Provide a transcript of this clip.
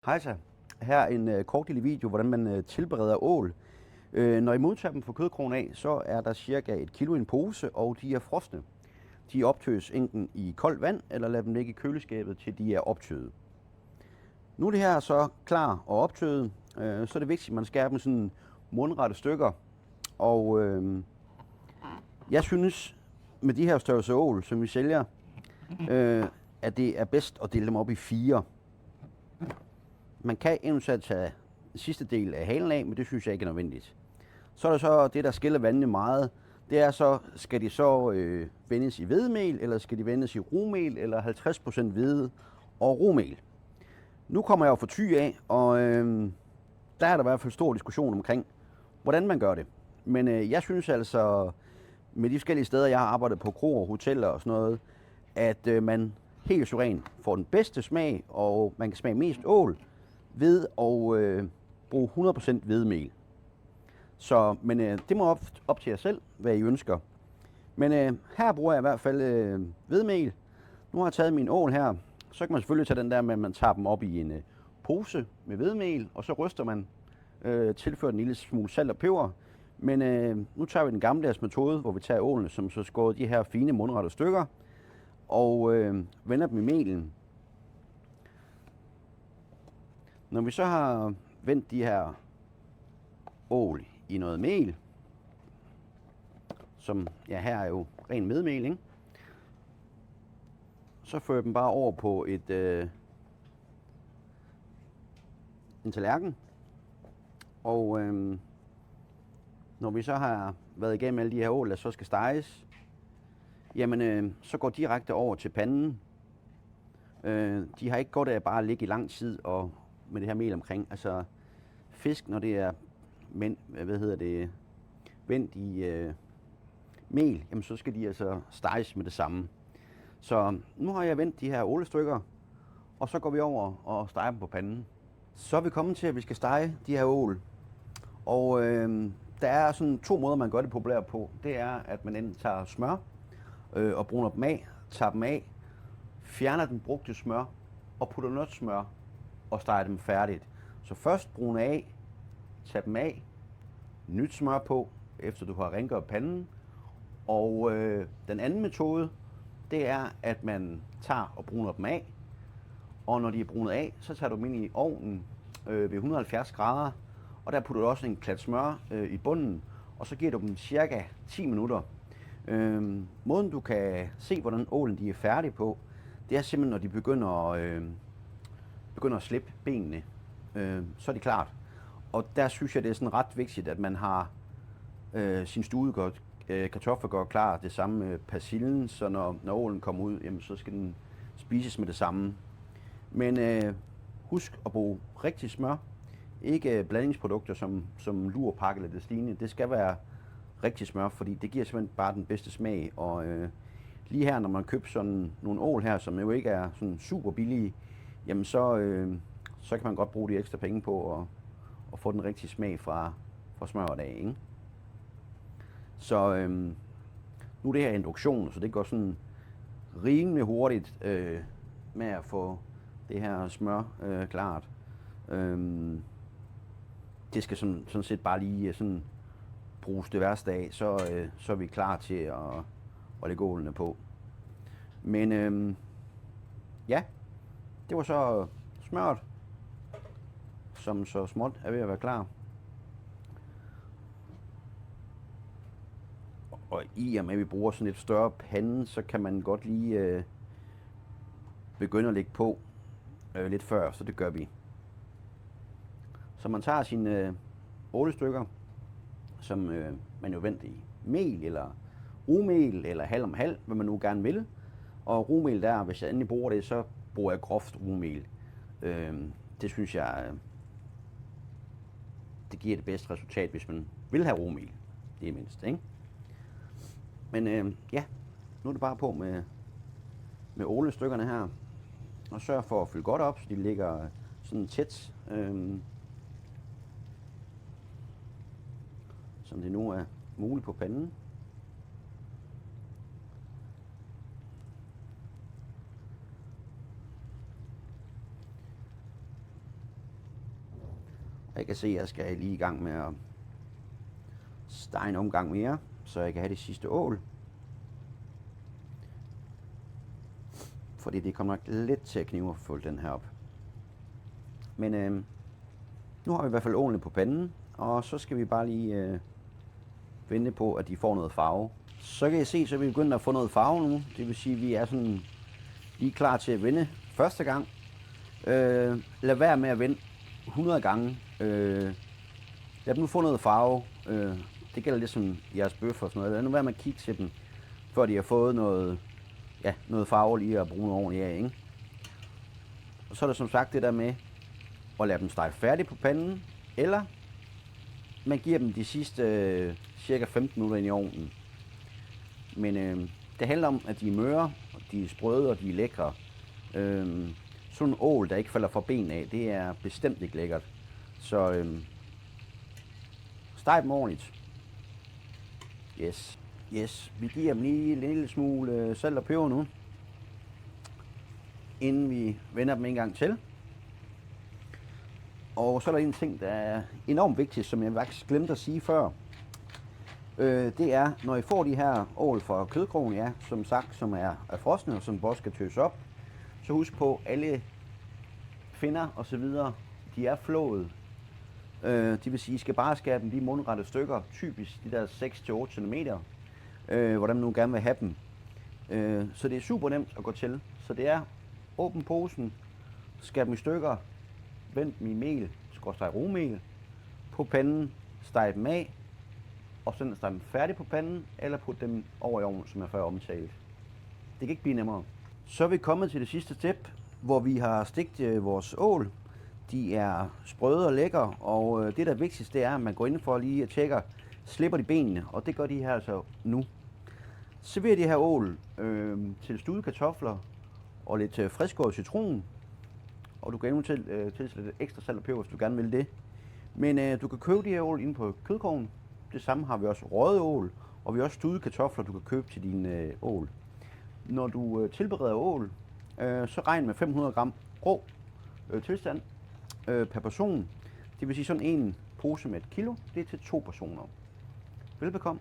Hej så. Her er en kort lille video, hvordan man tilbereder ål. Når I modtager dem fra kødkrogen af, så er der cirka 1 kilo i en pose, og de er frosne. De optøes enten i koldt vand, eller lad dem ligge i køleskabet, til de er optøet. Nu er det her så klar og optøet, så er det vigtigt, at man skærer dem sådan mundrette stykker. Og jeg synes, med de her størrelse ål, som vi sælger, at det er bedst at dele dem op i 4. Man kan eventuelt tage sidste del af halen af, men det synes jeg ikke er nødvendigt. Så er der så det, der skiller vandene meget. Det er så, skal de så vendes i hvedemel, eller skal de vendes i rugmel, eller 50% hvede og rugmel. Nu kommer jeg jo fra Thy af, og der er der i hvert fald stor diskussion omkring, hvordan man gør det. Men jeg synes altså, med de forskellige steder, jeg har arbejdet på, kroer, hoteller og sådan noget, at man helt suverænt får den bedste smag, og man kan smage mest ål ved at bruge 100% hvedemel. Så, men det må op til jer selv, hvad I ønsker. Men her bruger jeg i hvert fald hvedemel. Nu har jeg taget min ål her. Så kan man selvfølgelig tage den der med, at man tager dem op i en pose med hvedemel, og så ryster man, tilfører en lille smule salt og peber. Men nu tager vi den gammeldags metode, hvor vi tager ålene, som så skåret de her fine mundrette stykker, og vender dem i melen. Når vi så har vendt de her ål i noget mel, som ja, her er jo ren medmel, ikke? Så fører jeg dem bare over på en tallerken. Og når vi så har været igennem alle de her ål, der så skal steges, jamen så går direkte over til panden. De har ikke godt af bare at ligge i lang tid og med det her mel omkring. Altså fisk, når det er vendt i mel, jamen så skal de altså steges med det samme. Så nu har jeg vendt de her ålestykker, og så går vi over og steger dem på panden. Så er vi kommet til, at vi skal stege de her ål. Og der er sådan 2 måder, man gør det populært på. Det er, at man enten tager smør og bruner dem af, tager dem af, fjerner den brugte smør og putter noget smør og steger dem færdigt. Så først brune af, tag dem af, nyt smør på, efter du har rengjort panden. Og den anden metode, det er, at man tager og bruner dem af. Og når de er brunet af, så tager du dem ind i ovnen ved 170 grader. Og der putter du også en klat smør i bunden, og så giver du dem cirka 10 minutter. Måden du kan se, hvordan ålen de er færdige på, det er simpelthen, når de begynder at slippe benene. Så er det klart. Og der synes jeg, det er sådan ret vigtigt, at man har sin stuede kartofler går klar. Det samme med persillen, så når ålen kommer ud, jamen, så skal den spises med det samme. Men husk at bruge rigtig smør. Ikke blandingsprodukter som lurpakke eller det stigende. Det skal være rigtig smør, fordi det giver simpelthen bare den bedste smag. Og lige her, når man køber sådan nogle ål her, som jo ikke er sådan super billige, jamen så kan man godt bruge de ekstra penge på at få den rigtige smag fra smøret af, ikke? Så nu er det her induktion, så det går sådan rimelig hurtigt med at få det her smør klart. Det skal sådan set bare lige sådan bruges det værste af, så er vi klar til at lægge ålene på. Men ja, det var så smøret, som så småt er ved at være klar. Og i og med, at vi bruger sådan et større pande, så kan man godt lige begynde at lægge på lidt før, så det gør vi. Så man tager sine ålestykker, som man jo vendt i mel, eller rugmel, eller halv om halv, hvad man nu gerne vil. Og rugmel der, hvis jeg endelig bruger det, så bruger jeg groft rugmel. Det synes jeg, det giver det bedste resultat, hvis man vil have rugmel. Det er mindst, ikke? Men ja, nu er det bare på med ålestykkerne her. Og sørg for at fylde godt op, så de ligger sådan tæt, som det nu er muligt på panden. Jeg kan se, at jeg skal lige i gang med at stege en omgang mere, så jeg kan have det sidste ål. Fordi det kommer nok lidt til at knive at få den her op. Men nu har vi i hvert fald ålene på panden, og så skal vi bare lige vente på, at de får noget farve. Så kan I se, så er vi begyndt at få noget farve nu. Det vil sige, at vi er sådan lige klar til at vende første gang. Lad være med at vende 100 gange. Lad dem nu få noget farve. Det gælder lidt som jeres bøffer og sådan noget. Lad nu være med at kigge til dem, før de har fået noget farve lige at bruge ordentligt af, ikke? Og så er der som sagt det der med at lade dem stege færdigt på panden, eller man giver dem de sidste cirka 15 minutter ind i ovnen. Men det handler om, at de er møre, og de er sprøde, og de er lækre. Sådan en ål, der ikke falder fra ben af, det er bestemt ikke lækkert. Så steg dem ordentligt. Yes, vi giver dem lige en lille smule salt og peber nu, inden vi vender dem en gang til. Og så er der en ting, der er enormt vigtigt, som jeg faktisk glemte at sige før. Det er, når I får de her ål fra kødkrogen, ja, som sagt, som er frosne og som også skal tøs op, så husk på, alle finner og så videre, de er flået. Det vil sige, I skal bare skære dem de mundrette stykker, typisk de der 6-8 cm, hvordan man nu gerne vil have dem. Så det er super nemt at gå til. Så det er, åbn posen, skær dem i stykker, vend dem i mel, skråstreg rugmel, på panden, steg dem af, og så steg dem færdigt på panden, eller put dem over i ovnen, som jeg før omtalt. Det kan ikke blive nemmere. Så er vi kommet til det sidste step, hvor vi har stegt vores ål. De er sprøde og lækre, og det der er vigtigst, det er, at man går ind for lige at tjekke, slipper de benene, og det gør de her altså nu. Server de her ål til stuvede kartofler og lidt friskåret citron, og du kan endnu tilsætte lidt ekstra salt og peber, hvis du gerne vil det. Men du kan købe de her ål inde på kødkrogen. Det samme har vi også røget ål, og vi har også stuvede kartofler, du kan købe til dine ål. Når du tilbereder ål, så regn med 500 gram rå tilstand per person. Det vil sige sådan en pose med 1 kilo, det er til 2 personer. Velbekomme.